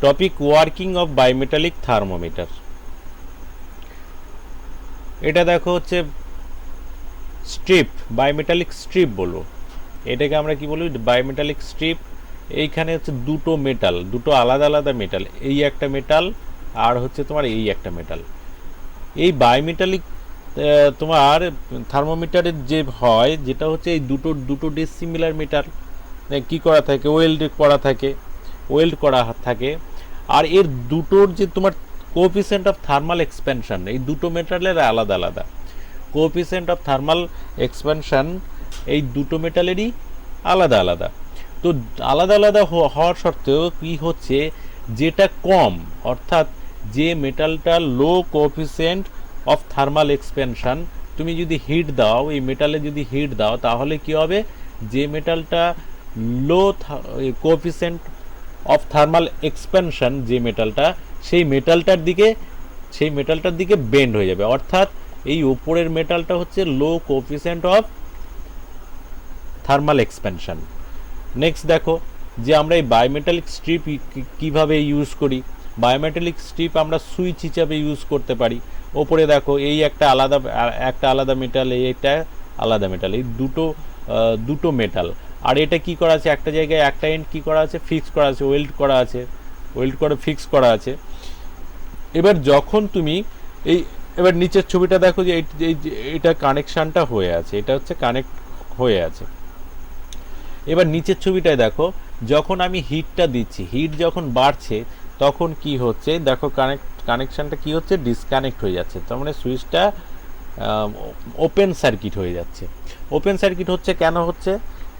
Topic working of bimetallic thermometer. এটা দেখো হচ্ছে স্ট্রিপ, বায়োমেটালিক স্ট্রিপ বলবো এটাকে আমরা কি বলি, বায়োমেটালিক স্ট্রিপ। এইখানে হচ্ছে দুটো মেটাল, দুটো আলাদা আলাদা মেটাল, এই একটা মেটাল আর হচ্ছে তোমার এই একটা মেটাল। এই বায়োমেটালিক তোমার থার্মোমিটারের যে হয় যেটা হচ্ছে এই দুটো দুটো ডিসিমিলার মেটাল কি করা থাকে, ওয়েল্ড করা থাকে, ওয়েল্ড করা থাকে। আর এর দুটোর যে তোমার কোএফিসিয়েন্ট অফ থার্মাল এক্সপ্যানশন, এই দুটো মেটালের আলাদা আলাদা কোএফিসিয়েন্ট অফ থার্মাল এক্সপ্যানশন এই দুটো মেটালেরই আলাদা আলাদা। তো আলাদা আলাদা হওয়ার সত্ত্বেও কি হচ্ছে, যেটা কম অর্থাৎ যে মেটালটা লো কোএফিসিয়েন্ট অফ থার্মাল এক্সপ্যানশন, তুমি যদি হিট দাও, এই মেটালে যদি হিট দাও তাহলে কি হবে, যে মেটালটা লো কোএফিসিয়েন্ট অফ থার্মাল এক্সপ্যানশন যে মেটালটা, সেই মেটালটার দিকে বেন্ড হয়ে যাবে। অর্থাৎ এই উপরের মেটালটা হচ্ছে low coefficient of thermal expansion. Next দেখো যে আমরা এই বায়োমেটালিক স্ট্রিপ কিভাবে ইউজ করি। বায়োমেটালিক স্ট্রিপ আমরা সুইচ হিসাবে ইউজ করতে পারি। ওপরে দেখো এই একটা আলাদা মেটাল, এই একটা আলাদা মেটাল, এই দুটো মেটাল। আর এটা কি করা আছে, একটা জায়গায় একটা এন্ড কি করা আছে, ফিক্স করা আছে, ওয়েল্ড করে ফিক্স করা আছে। এবার যখন তুমি এবার নিচের ছবিটা দেখো যে এটা কানেকশনটা হয়ে আছে, এটা হচ্ছে কানেক্ট হয়ে আছে। এবার নিচের ছবিটায় দেখো যখন আমি হিটটা দিচ্ছি, হিট যখন বাড়ছে তখন কি হচ্ছে দেখো, কানেকশনটা কি হচ্ছে, ডিসকানেক্ট হয়ে যাচ্ছে। তার মানে সুইচটা ওপেন সার্কিট হয়ে যাচ্ছে। ওপেন সার্কিট হচ্ছে কেন হচ্ছে,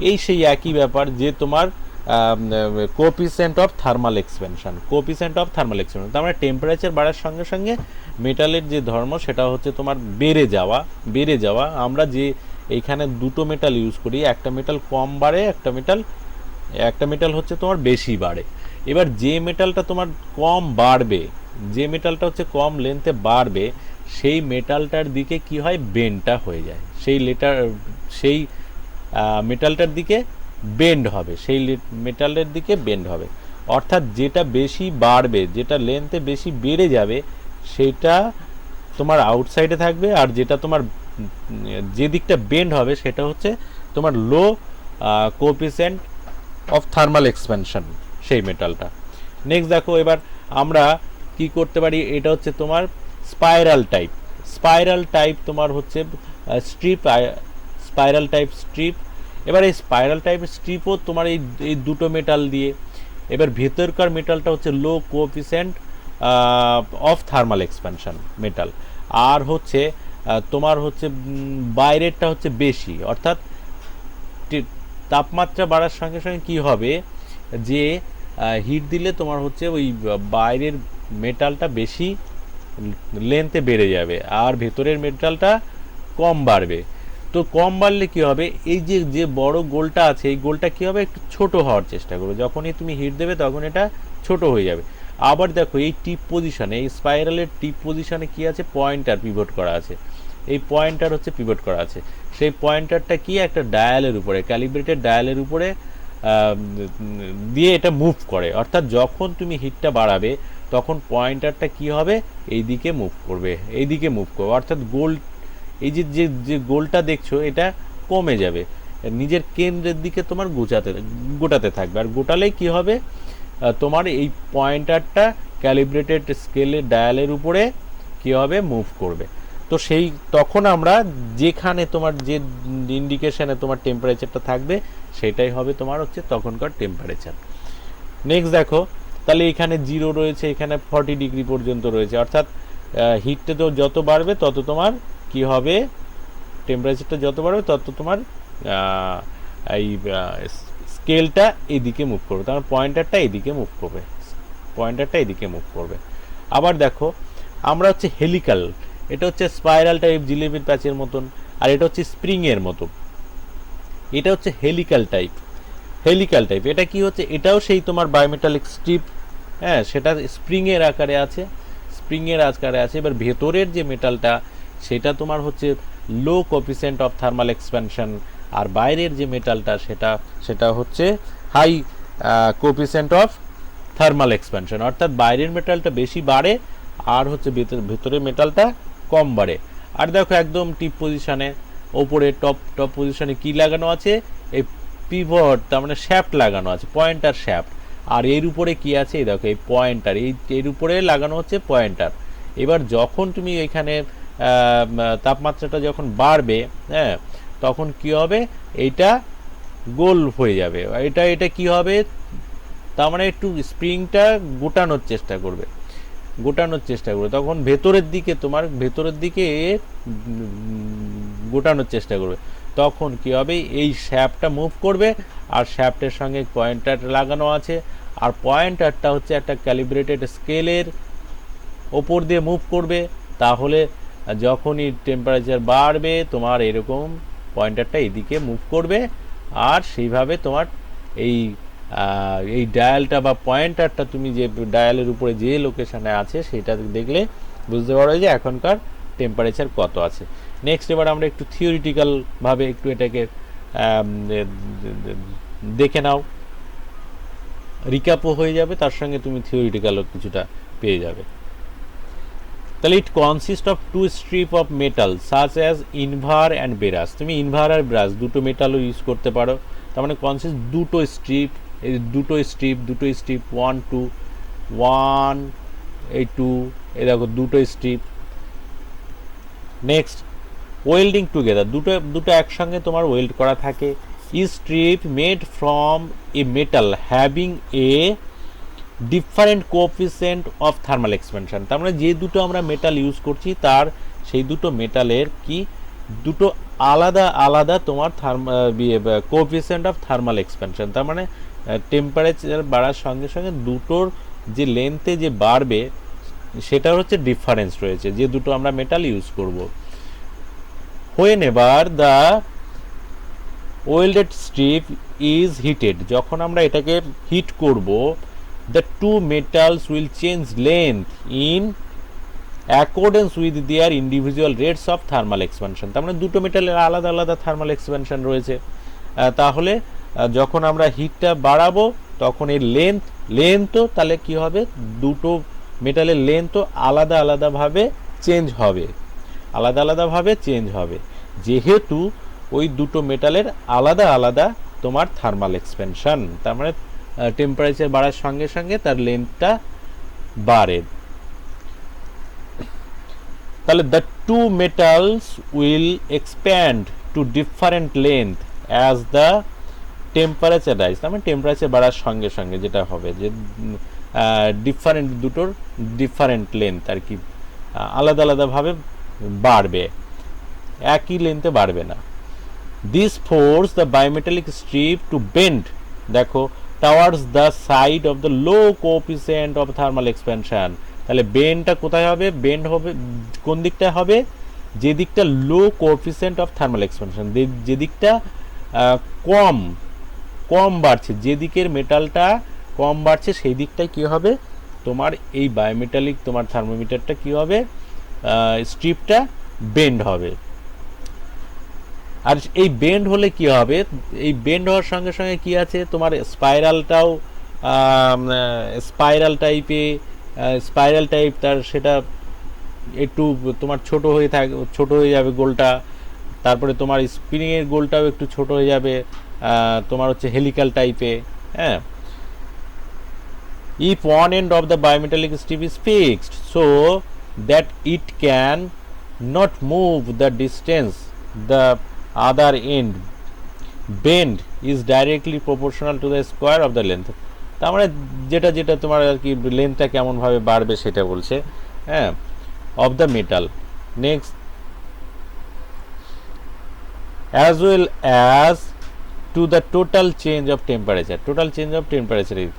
এই সেই একই ব্যাপার যে তোমার কোএফিসিয়েন্ট অফ থার্মাল এক্সপ্যানশন, তার মানে টেম্পারেচার বাড়ার সঙ্গে সঙ্গে মেটালের যে ধর্ম সেটা হচ্ছে তোমার বেড়ে যাওয়া। আমরা যে এইখানে দুটো মেটাল ইউজ করি, একটা মেটাল কম বাড়ে, একটা মেটাল হচ্ছে তোমার বেশি বাড়ে। এবার যে মেটালটা তোমার কম বাড়বে, যে মেটালটা হচ্ছে কম লেন্থে বাড়বে, সেই মেটালটার দিকে কি হয়, বেন্ডটা হয়ে যায়, সেই মেটালটার দিকে বেন্ড হবে, মেটালের দিকে বেন্ড হবে। অর্থাৎ যেটা বেশি বাড়বে, যেটা লেন্থে বেশি বেড়ে যাবে সেটা তোমার আউটসাইডে থাকবে, আর যেটা তোমার যে দিকটা বেন্ড হবে সেটা হচ্ছে তোমার লো কোএফিসিয়েন্ট অফ থার্মাল এক্সপ্যানশন সেই মেটালটা। নেক্সট দেখো এবার আমরা কি করতে পারি, এটা হচ্ছে তোমার স্পাইরাল টাইপ তোমার হচ্ছে স্পাইরাল টাইপ স্ট্রিপ। এবার এই স্পাইরাল টাইপ স্ট্রিপও তোমার এই দুটো মেটাল দিয়ে। এবার ভেতরকার মেটালটা হচ্ছে low coefficient of thermal expansion metal, আর হচ্ছে তোমার হচ্ছে বাইরেরটা হচ্ছে বেশি। অর্থাৎ তাপমাত্রা বাড়ার সঙ্গে সঙ্গে কি হবে, যে হিট দিলে তোমার হচ্ছে ওই বাইরের মেটালটা বেশি লেন্থে বেড়ে যাবে আর ভেতরের মেটালটা কম বাড়বে। তো কম বাড়লে কি হবে, এই যে বড় গোলটা আছে, এই গোলটা কি হবে, একটু ছোট হওয়ার চেষ্টা করবে। যখনই তুমি হিট দেবে তখন এটা ছোট হয়ে যাবে। আবার দেখো এই টিপ পজিশনে, এই স্পাইরালের টিপ পজিশনে কি আছে, পয়েন্টার পিভট করা আছে। এই পয়েন্টার হচ্ছে পিভট করা আছে, সেই পয়েন্টারটা কি একটা ডায়ালের উপরে, ক্যালিব্রেটেড ডায়ালের উপরে দিয়ে এটা মুভ করে। অর্থাৎ যখন তুমি হিটটা বাড়াবে তখন পয়েন্টারটা কি হবে, এইদিকে মুভ করবে। অর্থাৎ গোল, এই যে গোলটা দেখছো এটা কমে যাবে, নিজের কেন্দ্রের দিকে তোমার গোটাতে থাকবে। আর গোটালেই কি হবে, তোমার এই পয়েন্টারটা ক্যালিব্রেটেড স্কেলের ডায়ালের উপরে কি হবে, মুভ করবে। তো তখন আমরা যেখানে তোমার যে ইন্ডিকেশনে তোমার টেম্পারেচারটা থাকবে সেটাই হবে তোমার হচ্ছে তখনকার টেম্পারেচার। নেক্সট দেখো তাহলে এখানে 0 রয়েছে, এখানে 40 ডিগ্রি পর্যন্ত রয়েছে। অর্থাৎ হিটটা তো যত বাড়বে তত তোমার কি হবে, টেম্পারেচারটা যত বাড়বে তত তোমার এই স্কেলটা এদিকে মুভ করবে, তার পয়েন্টারটা এদিকে মুভ করবে। আবার দেখো আমরা হচ্ছে হেলিক্যাল, এটা হচ্ছে স্পাইরাল টাইপ জিলেবির প্যাচের মতন, আর এটা হচ্ছে স্প্রিং এর মতো। এটা হচ্ছে হেলিক্যাল টাইপ। এটা কি হচ্ছে, এটাও সেই তোমার বায়োমেটালিক স্ট্রিপ, হ্যাঁ, সেটা স্প্রিং এর আকারে আছে। এবার ভেতরের যে মেটালটা সেটা তোমার হচ্ছে low coefficient of thermal expansion, আর বাইরের যে মেটালটা সেটা হচ্ছে high coefficient of thermal expansion, অর্থাৎ বাইরের মেটালটা বেশি বাড়ে আর হচ্ছে ভেতরের মেটালটা কম বাড়ে। আর দেখো একদম টিপ পজিশনে ওপরে টপ পজিশনে কি লাগানো আছে, এই পিভট, তার মানে শ্যাফট লাগানো আছে, পয়েন্টার শ্যাফট। আর এর উপরে কি আছে, এই দেখো এই পয়েন্টার, এর উপরে লাগানো হচ্ছে পয়েন্টার। এবার যখন তুমি এখানে তাপমাত্রাটা যখন বাড়বে, হ্যাঁ, তখন কি হবে, এইটা গোল হয়ে যাবে, এটা কি হবে, তার মানে একটু স্প্রিংটা গোটানোর চেষ্টা করবে, তখন ভেতরের দিকে গোটানোর চেষ্টা করবে। তখন কি হবে, এই শ্যাফটটা মুভ করবে, আর শ্যাফটের সঙ্গে পয়েন্টার লাগানো আছে, আর পয়েন্টারটা হচ্ছে একটা ক্যালিব্রেটেড স্কেলের ওপর দিয়ে মুভ করবে। তাহলে যখনই টেম্পারেচার বাড়বে তোমার এরকম পয়েন্টারটা এদিকে মুভ করবে, আর সেইভাবে তোমার এই ডায়ালটা বা পয়েন্টারটা তুমি যে ডায়ালের উপরে যে লোকেশানে আছে সেটা দেখলে বুঝতে পারো যে এখনকার টেম্পারেচার কত আছে। নেক্সট এবার আমরা একটু থিওরিটিক্যালভাবে একটু এটাকে দেখে নাও, রিক্যাপও হয়ে যাবে, তার সঙ্গে তুমি থিওরিটিক্যালও কিছুটা পেয়ে যাবে। তাহলে it consist of two strip of metal such as invar and brass. তুমি ইনভার আর ব্রাশ দুটো মেটালও ইউজ করতে পারো। তার মানে কনসিস্ট দুটো স্ট্রিপ, এই দুটো স্ট্রিপ 1 2 1 এই 2, এই দেখো দুটো স্ট্রিপ। নেক্সট ওয়েল্ডিং টুগেদার, দুটো একসঙ্গে তোমার ওয়েল্ড করা থাকে। Strip made from a metal having a different coefficient of thermal expansion. তার মানে যে দুটো আমরা মেটাল ইউজ করছি তার সেই দুটো মেটালের কি দুটো আলাদা তোমার কোএফিসিয়েন্ট অফ থার্মাল এক্সপ্যানশন। তার মানে টেম্পারেচার বাড়ার সঙ্গে সঙ্গে দুটোর যে লেন্থে যে বাড়বে সেটার হচ্ছে ডিফারেন্স রয়েছে যে দুটো আমরা মেটাল ইউজ করব। হোয়েনেভার the welded strip is heated, যখন আমরা এটাকে হিট করব, the two metals will change length in accordance with their individual rates of thermal expansion। তার মানে দুটো মেটালের আলাদা থার্মাল এক্সপ্যানশন রয়েছে। তাহলে যখন আমরা হিটটা বাড়াবো তখন এর লেন্থও তাহলে কি হবে, দুটো মেটালের লেন্থও আলাদাভাবে চেঞ্জ হবে, যেহেতু ওই দুটো মেটালের আলাদা তোমার থার্মাল এক্সপ্যানশন। তার মানে টেম্পারেচার বাড়ার সঙ্গে সঙ্গে তার লেন্থটা বাড়ে। তাহলে the two metals will expand to different length as the temperature rise. তার মানে টেম্পারেচার বাড়ার সঙ্গে সঙ্গে যেটা হবে যে দুটোর ডিফারেন্ট লেন্থ আর কি আলাদাভাবে বাড়বে, একই লেন্থে বাড়বে না। This force the bimetallic strip to bend, দেখো, towards the side of the low coefficient of thermal expansion। তাহলে বেন্ডটা কোথায় হবে, বেন্ড হবে কোন দিকটা হবে, যে দিকটা লো কোএফিসিয়েন্ট অফ থার্মাল এক্সপ্যানশন, যে দিকটা কম বাড়ছে, যে দিকের মেটালটা কম বাড়ছে সেই দিকটাই কি হবে, তোমার এই বায়োমেটালিক তোমার থার্মোমিটারটা কি হবে, স্ট্রিপটা বেন্ড হবে। আর এই বেন্ড হলে কি হবে, এই বেন্ড হওয়ার সঙ্গে সঙ্গে কি আছে, তোমার স্পাইরাল টাইপ তার সেটা একটু তোমার ছোট হয়ে যাবে গোলটা, তারপরে তোমার স্পিনিংয়ের গোলটাও একটু ছোট হয়ে যাবে, তোমার হচ্ছে হেলিক্যাল টাইপে। হ্যাঁ, if one end of the bimetallic strip is fixed so that it can not move the distance, the other end bend is directly proportional to the square of the length। তার মানে যেটা তোমার আর কি লেন্থটা কেমনভাবে বাড়বে সেটা বলছে, হ্যাঁ, of the metal. Next as well as to the total change of temperature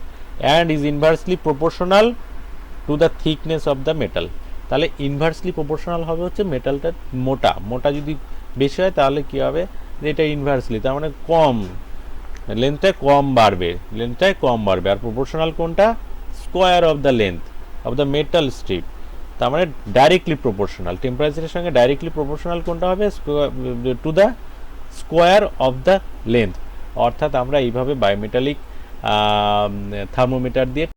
and is inversely proportional to the thickness of the metal। তাহলে ইনভার্সলি প্রপোর্শনাল হবে হচ্ছে মেটালটা মোটা যদি বেশি হয় তাহলে কি হবে, এটা ইনভার্সলি, তার মানে লেন্থটা কম বাড়বে, আর প্রপোর্শনাল কোনটা, square of the length of the metal strip. তার মানে ডাইরেক্টলি প্রপোর্শনাল, টেম্পারেচারের সঙ্গে ডাইরেক্টলি প্রপোর্শনাল কোনটা হবে, to the square of the length. অর্থাৎ আমরা এইভাবে বায়োমেটালিক থার্মোমিটার দিয়ে